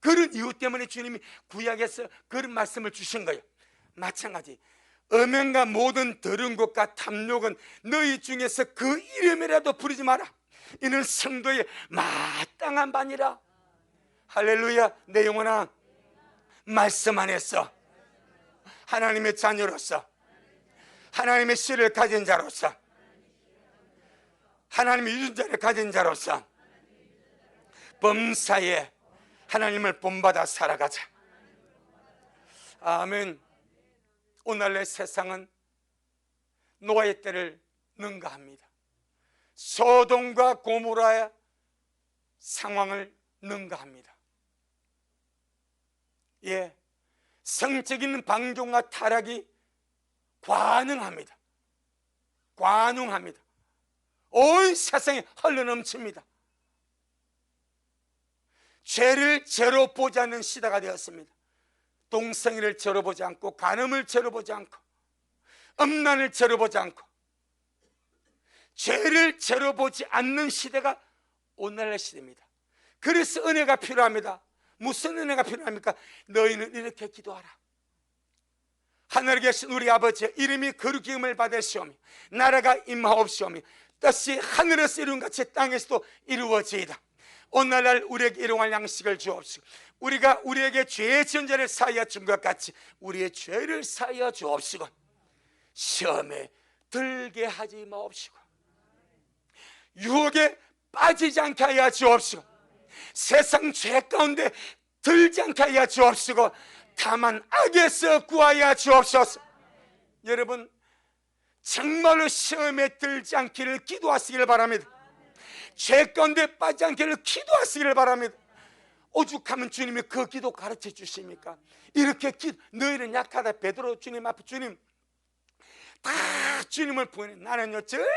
그런 이유 때문에 주님이 구약에서 그런 말씀을 주신 거예요. 마찬가지 음행과 모든 더러운 것과 탐욕은 너희 중에서 그 이름이라도 부르지 마라. 이는 성도의 마땅한 바니라. 할렐루야. 내 영혼아, 말씀 안에서 하나님의 자녀로서, 하나님의 씨를 가진 자로서, 하나님의 유전자를 가진 자로서 범사에 하나님을 본받아 살아가자. 아멘. 오늘날 세상은 노아의 때를 능가합니다. 소돔과 고모라의 상황을 능가합니다. 예, 성적인 방종과 타락이 관응합니다. 관용합니다. 온 세상에 흘러넘칩니다. 죄를 죄로 보지 않는 시대가 되었습니다. 동성애를 죄로 보지 않고, 간음을 죄로 보지 않고, 음란을 죄로 보지 않고, 죄를 죄로 보지 않는 시대가 오늘날 시대입니다. 그래서 은혜가 필요합니다. 무슨 은혜가 필요합니까? 너희는 이렇게 기도하라. 하늘에 계신 우리 아버지의 이름이 거룩히 여김을 받으시오며 나라가 임하옵시오며 뜻이 하늘에서 이룬 같이 땅에서도 이루어지이다. 오늘날 우리에게 일용할 양식을 주옵시고 우리가 우리에게 죄의 지은 자를 사하여 준 것 같이 우리의 죄를 사하여 주옵시고 시험에 들게 하지 마옵시고 유혹에 빠지지 않게 하여 주옵시고 세상 죄 가운데 들지 않게 하여 주옵시고 다만 악에서 구하여 주옵소서. 여러분 정말로 시험에 들지 않기를 기도하시기를 바랍니다. 죄 가운데 빠지지 않기를 기도하시기를 바랍니다. 오죽하면 주님이 그 기도 가르쳐 주십니까? 이렇게 너희는 약하다. 베드로 주님 앞에 주님 다 주님을 부인해. 나는요 절대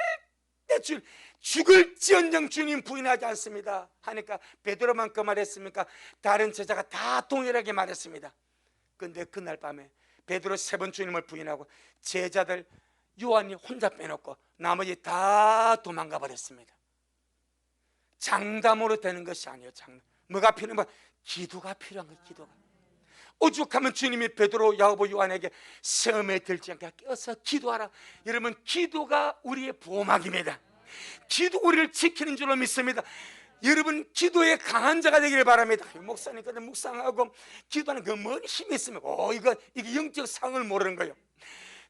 주님 죽을지언정 주님 부인하지 않습니다 하니까 베드로만 그 말했습니까? 다른 제자가 다 동일하게 말했습니다. 그런데 그날 밤에 베드로 3번 주님을 부인하고 제자들 요한이 혼자 빼놓고 나머지 다 도망가 버렸습니다. 장담으로 되는 것이 아니에요. 장담. 뭐가 필요한 거야? 기도가 필요한 거예요. 기도가. 오죽하면 주님이 베드로, 야고보, 요한에게 시험에 들지 않게 껴서 기도하라. 여러분 기도가 우리의 보호막입니다. 기도 우리를 지키는 줄로 믿습니다. 여러분 기도에 강한 자가 되기를 바랍니다. 목사님 근데 묵상하고 기도하는 그 뭔 힘이 있으면 이게 영적 상을 모르는 거예요.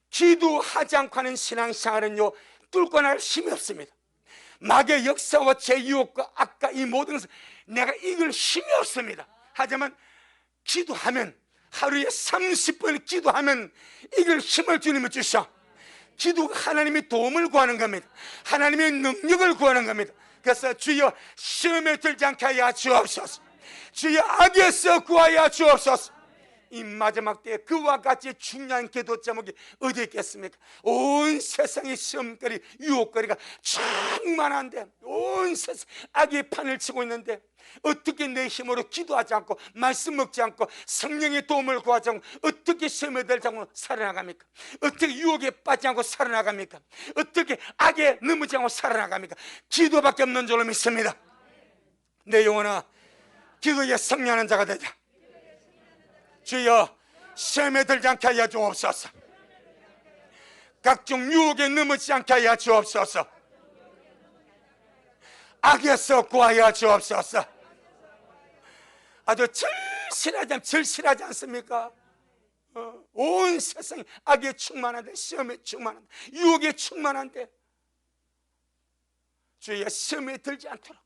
기도하지 않고 하는 신앙생활은요 뚫고 나갈 힘이 없습니다. 마귀의 역사와 제 유혹과 악과 이 모든 것을 내가 이길 힘이 없습니다. 하지만 기도하면 하루에 30분 기도하면 이길 힘을 주님이 주셔. 기도가 하나님의 도움을 구하는 겁니다. 하나님의 능력을 구하는 겁니다. 그래서 주여 시험에 들지 않게 하여 주옵소서. 주여 악에서 구하여 주옵소서. 이 마지막 때에 그와 같이 중요한 기도 제목이 어디 있겠습니까? 온 세상의 시험거리, 유혹거리가 충만한데 온 세상 악의 판을 치고 있는데 어떻게 내 힘으로 기도하지 않고 말씀 먹지 않고 성령의 도움을 구하지 않고 어떻게 시험에 들지 않고 살아나갑니까? 어떻게 유혹에 빠지지 않고 살아나갑니까? 어떻게 악에 넘어지지 않고 살아나갑니까? 기도밖에 없는 줄로 믿습니다. 내 영혼아 기도에 승리하는 자가 되자. 주여 시험에 들지 않게 하여 주옵소서. 각종 유혹에 넘어지지 않게 하여 주옵소서. 악에서 구하여 주옵소서. 아주 절실하지 않습니까? 온 세상이 악에 충만한데 시험에 충만한데 유혹에 충만한데 주여 시험에 들지 않도록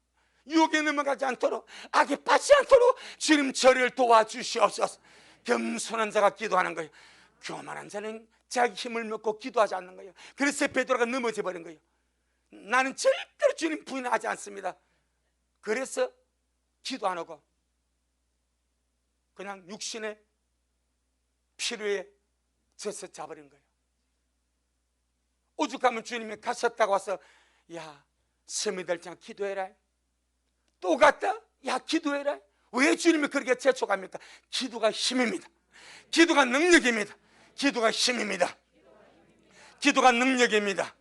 유혹에 넘어가지 않도록 악에 빠지지 않도록 주님 저를 도와주시옵소서. 겸손한 자가 기도하는 거예요. 교만한 자는 자기 힘을 먹고 기도하지 않는 거예요. 그래서 베드로가 넘어져 버린 거예요. 나는 절대로 주님 부인하지 않습니다. 그래서 기도 안 하고 그냥 육신의 필요에 져서 자버린 거예요. 오죽하면 주님이 가셨다고 와서 야 스미들장 기도해라. 또 갔다 야 기도해라. 왜 주님이 그렇게 재촉합니까? 기도가 힘입니다. 기도가 능력입니다. 기도가 힘입니다. 기도가 능력입니다.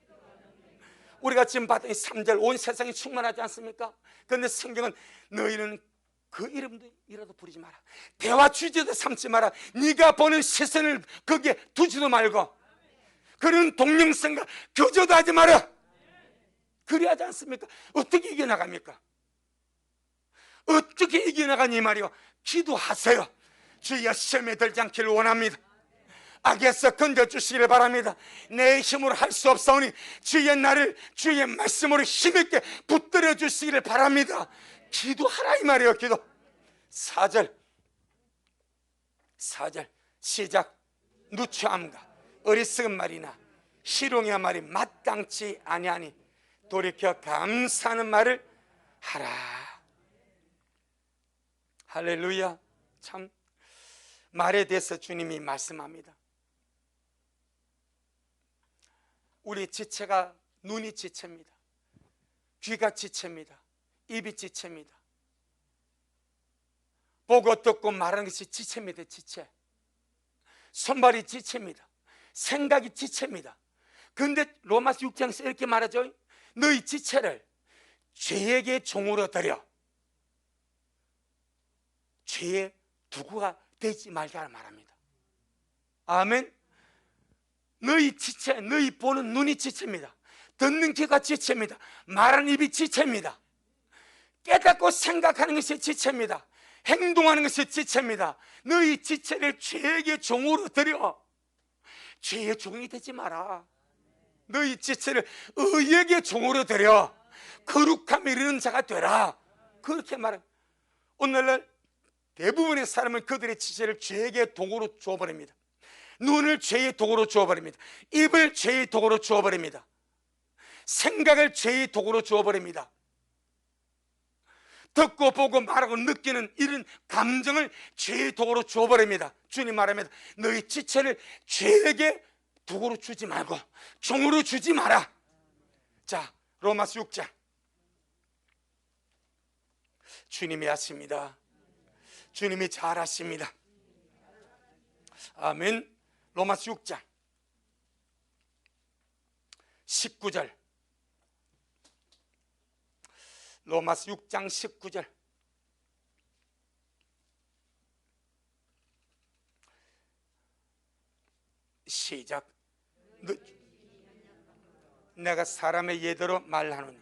우리가 지금 받은 3절 온 세상이 충만하지 않습니까? 그런데 성경은 너희는 그 이름이라도 부르지 마라. 대화 주제도 삼지 마라. 네가 보는 시선을 거기에 두지도 말고 그런 동영상과 교조도 하지 마라. 그래야 하지 않습니까? 어떻게 이겨나갑니까? 어떻게 이겨나가니 말이요. 기도하세요. 주여 시험에 들지 않기를 원합니다. 악에서 건져주시기를 바랍니다. 내 힘으로 할 수 없사오니 주의 나를 주의 말씀으로 힘있게 붙들어 주시기를 바랍니다. 기도하라 이 말이에요. 기도. 4절 시작. 누추함과 어리석은 말이나 희롱의 말이 마땅치 아니하니 돌이켜 감사하는 말을 하라. 할렐루야. 참 말에 대해서 주님이 말씀합니다. 우리 지체가 눈이 지체입니다. 귀가 지체입니다. 입이 지체입니다. 보고 듣고 말하는 것이 지체입니다. 지체. 손발이 지체입니다. 생각이 지체입니다. 그런데 로마서 6장에서 이렇게 말하죠. 너희 지체를 죄에게 종으로 드려 죄의 도구가 되지 말자 말합니다. 아멘. 너희 지체, 너희 보는 눈이 지체입니다. 듣는 귀가 지체입니다. 말하는 입이 지체입니다. 깨닫고 생각하는 것이 지체입니다. 행동하는 것이 지체입니다. 너희 지체를 죄에게 종으로 드려 죄의 종이 되지 마라. 너희 지체를 의에게 종으로 드려 거룩함에 이르는 자가 되라. 그렇게 말합니다. 오늘날 대부분의 사람은 그들의 지체를 죄에게 도구로 주어버립니다. 눈을 죄의 도구로 주어버립니다. 입을 죄의 도구로 주어버립니다. 생각을 죄의 도구로 주어버립니다. 듣고 보고 말하고 느끼는 이런 감정을 죄의 도구로 주어버립니다. 주님 말합니다. 너희 지체를 죄에게 도구로 주지 말고 종으로 주지 마라. 자, 로마서 6장. 주님이 하십니다. 주님이 잘하십니다. 아멘. 로마서 6장 19절. 로마서 6장 19절. 시작. 내가 사람의 예대로 말하노니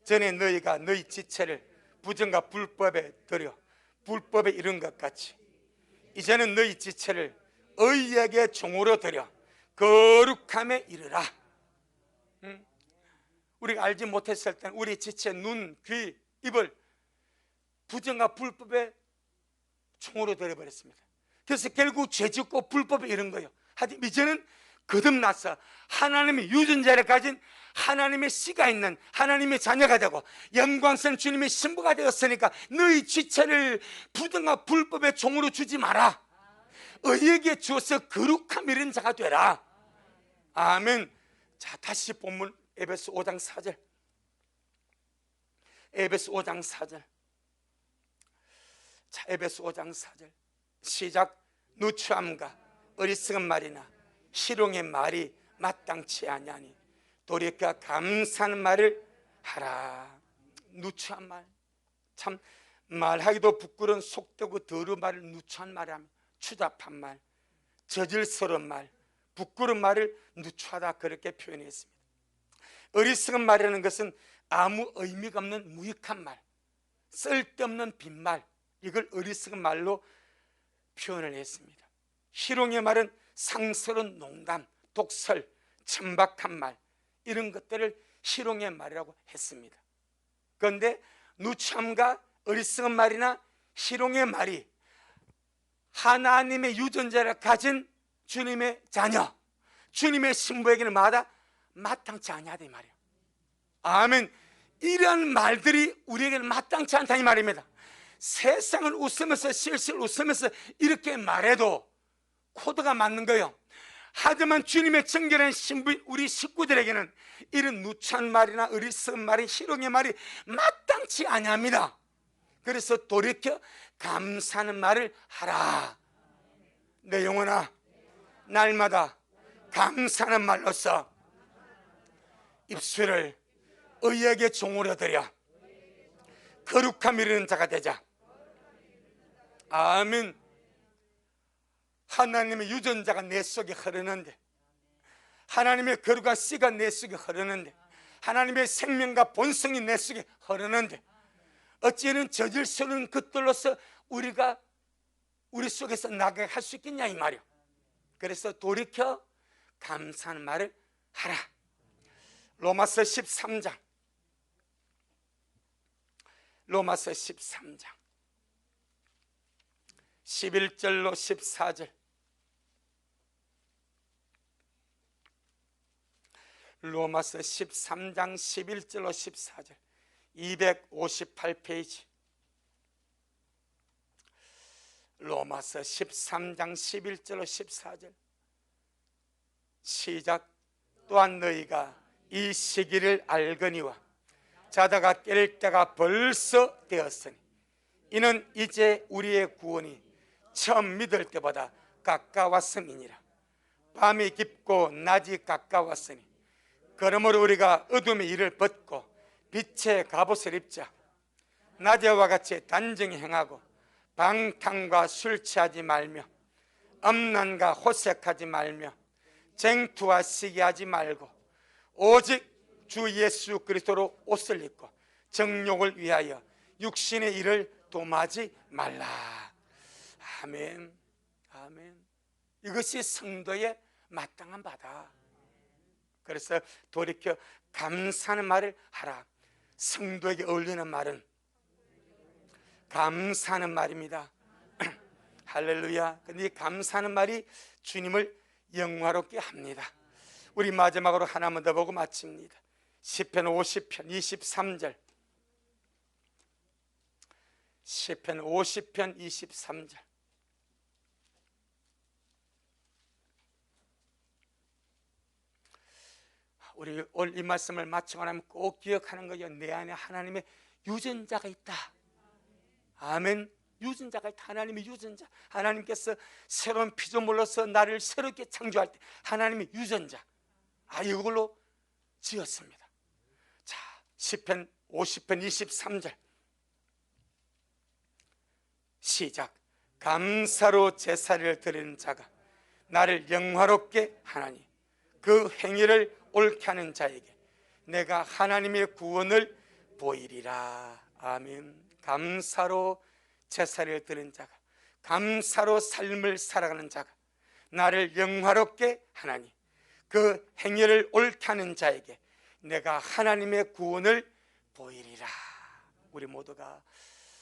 전에 너희가 너희 지체를 부정과 불법에 들여 불법에 이른 것 같이 이제는 너희 지체를 의에게 종으로 들여 거룩함에 이르라. 우리가 알지 못했을 때는 우리 지체, 눈, 귀, 입을 부정과 불법에 종으로 들여버렸습니다. 그래서 결국 죄짓고 불법에 이른 거예요. 하지만 이제는 거듭나서 하나님의 유전자를 가진 하나님의 씨가 있는 하나님의 자녀가 되고 영광스러운 주님의 신부가 되었으니까 너희 지체를 부정과 불법의 종으로 주지 마라. 의에게 주어서 거룩함 이른 자가 되라. 아멘. 자, 다시 본문 에베소 5장 4절. 에베소 5장 4절. 자, 에베소 5장 4절. 시작. 누추함과 어리석은 말이나 희롱의 말이 마땅치 아니하니 돌이켜 감사하는 말을 하라. 누추한 말, 참 말하기도 부끄러운 속되고 더러운 말을 누추한 말이라면 추잡한 말, 저질스러운 말, 부끄러운 말을 누추하다 그렇게 표현했습니다. 어리석은 말이라는 것은 아무 의미가 없는 무익한 말, 쓸데없는 빈말, 이걸 어리석은 말로 표현을 했습니다. 희롱의 말은 상스러운 농담, 독설, 천박한 말, 이런 것들을 희롱의 말이라고 했습니다. 그런데 누참과 어리석은 말이나 희롱의 말이 하나님의 유전자를 가진 주님의 자녀, 주님의 신부에게는 마땅치 아니하다 이 말이에요. 아멘. 이런 말들이 우리에게는 마땅치 않다 이 말입니다. 세상을 웃으면서 실실 웃으면서 이렇게 말해도 코드가 맞는 거예요. 하지만 주님의 정결한 신부인 우리 식구들에게는 이런 누추한 말이나 어리석은 말이, 희롱의 말이 마땅치 아니합니다. 그래서 돌이켜 감사하는 말을 하라. 내 영혼아, 날마다 감사하는 말로써 입술을 의에게 종으로 드려 거룩함 이루는 자가 되자. 아멘. 하나님의 유전자가 내 속에 흐르는데, 하나님의 거룩한 씨가 내 속에 흐르는데, 하나님의 생명과 본성이 내 속에 흐르는데, 어찌는 저질 수 없는 것들로서 우리가 우리 속에서 나게 할 수 있겠냐 이 말이요. 그래서 돌이켜 감사하는 말을 하라. 로마서 13장, 로마서 13장 11절로 14절. 로마서 13장 11절로 14절, 258페이지. 로마서 13장 11절로 14절. 시작. 또한 너희가 이 시기를 알거니와 자다가 깰 때가 벌써 되었으니 이는 이제 우리의 구원이 처음 믿을 때보다 가까웠음이니라. 밤이 깊고 낮이 가까웠으니 그러므로 우리가 어둠의 일을 벗고 빛의 갑옷을 입자. 낮에와 같이 단정히 행하고 방탕과 술 취하지 말며 음란과 호색하지 말며 쟁투와 시기하지 말고 오직 주 예수 그리스도로 옷을 입고 정욕을 위하여 육신의 일을 도마지 말라. 아멘. 아멘. 이것이 성도의 마땅한 바다. 그래서 돌이켜 감사하는 말을 하라. 성도에게 어울리는 말은 감사하는 말입니다. 할렐루야. 근데 이 감사하는 말이 주님을 영화롭게 합니다. 우리 마지막으로 하나만 더 보고 마칩니다. 시편 50편 23절. 시편 50편 23절. 우리 오늘 이 말씀을 마치고 나면 꼭 기억하는 거예요. 내 안에 하나님의 유전자가 있다. 아멘. 유전자가 있다. 하나님의 유전자. 하나님께서 새로운 피조물로서 나를 새롭게 창조할 때 하나님의 유전자, 이걸로 지었습니다. 자, 시편 50편 23절 시작. 감사로 제사를 드리는 자가 나를 영화롭게 하나니 그 행위를 옳게 하는 자에게 내가 하나님의 구원을 보이리라. 아멘. 감사로 제사를 드리는 자가, 감사로 삶을 살아가는 자가 나를 영화롭게 하나니 그 행위를 옳게 하는 자에게 내가 하나님의 구원을 보이리라. 우리 모두가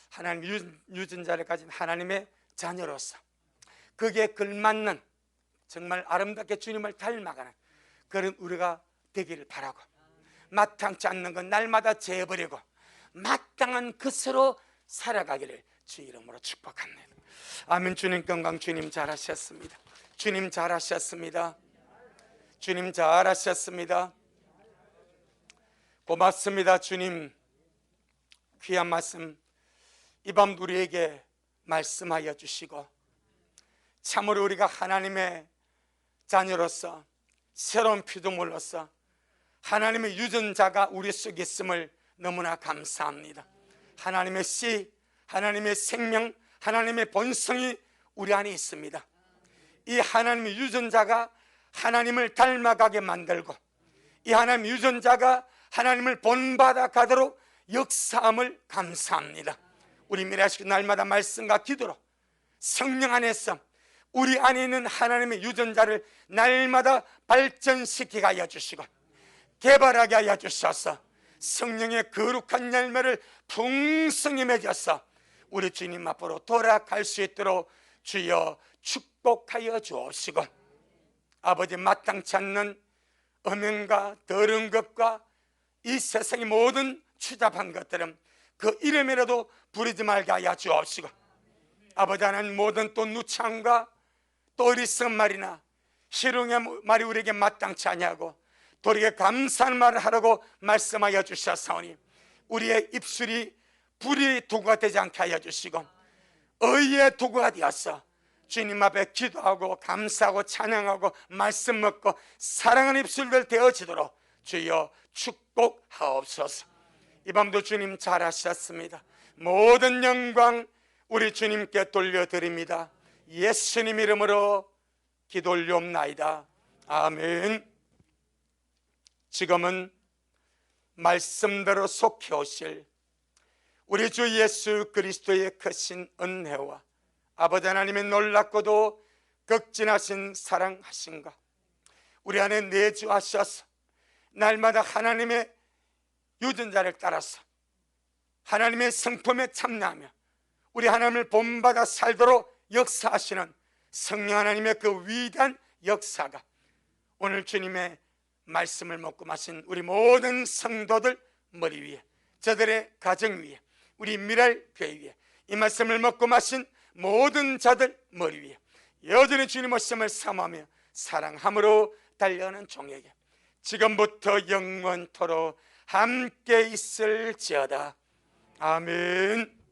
하나님 유전자를 가진 하나님의 자녀로서 거기에 걸맞는 정말 아름답게 주님을 닮아가는 그런 우리가 되기를 바라고, 마땅치 않는 건 날마다 재버리고 마땅한 것으로 살아가기를 주 이름으로 축복합니다. 아멘. 주님 건강, 주님 잘하셨습니다. 주님 잘하셨습니다. 주님 잘하셨습니다. 고맙습니다. 주님 귀한 말씀 이 밤 우리에게 말씀하여 주시고, 참으로 우리가 하나님의 자녀로서 새로운 피조물로서 하나님의 유전자가 우리 속에 있음을 너무나 감사합니다. 하나님의 씨, 하나님의 생명, 하나님의 본성이 우리 안에 있습니다. 이 하나님의 유전자가 하나님을 닮아가게 만들고, 이 하나님의 유전자가 하나님을 본받아 가도록 역사함을 감사합니다. 우리 미래하시고 날마다 말씀과 기도로 성령 안에서 우리 안에 있는 하나님의 유전자를 날마다 발전시키게 하여 주시고 개발하게 하여 주셔서 성령의 거룩한 열매를 풍성히 맺어서 우리 주님 앞으로 돌아갈 수 있도록 주여 축복하여 주옵시고, 아버지 마땅치 않는 음행과 더러운 것과 이 세상의 모든 추잡한 것들은 그 이름이라도 부리지 말게 하여 주옵시고, 아버지 하나님 모든 또 누창과 또 어리석은 말이나 희롱의 말이 우리에게 마땅치 아니하고 도리어 감사하는 말을 하라고 말씀하여 주셨사오니 우리의 입술이 불의 도구가 되지 않게 하여 주시고 의의 도구가 되어서 주님 앞에 기도하고 감사하고 찬양하고 말씀 먹고 사랑하는 입술들 되어지도록 주여 축복하옵소서. 이 밤도 주님 잘하셨습니다. 모든 영광 우리 주님께 돌려드립니다. 예수님 이름으로 기도 올리옵나이다. 아멘. 지금은 말씀대로 속해 오실 우리 주 예수 그리스도의 크신 은혜와 아버지 하나님의 놀랍고도 극진하신 사랑하신가 우리 안에 내주하셔서 날마다 하나님의 유전자를 따라서 하나님의 성품에 참여하며 우리 하나님을 본받아 살도록 역사하시는 성령 하나님의 그 위대한 역사가 오늘 주님의 말씀을 먹고 마신 우리 모든 성도들 머리 위에, 저들의 가정 위에, 우리 미랄 교회 위에, 이 말씀을 먹고 마신 모든 자들 머리 위에 여전히 주님 말씀을 삼하며 사랑함으로 달려가는 종에게 지금부터 영원토록 함께 있을지어다. 아멘.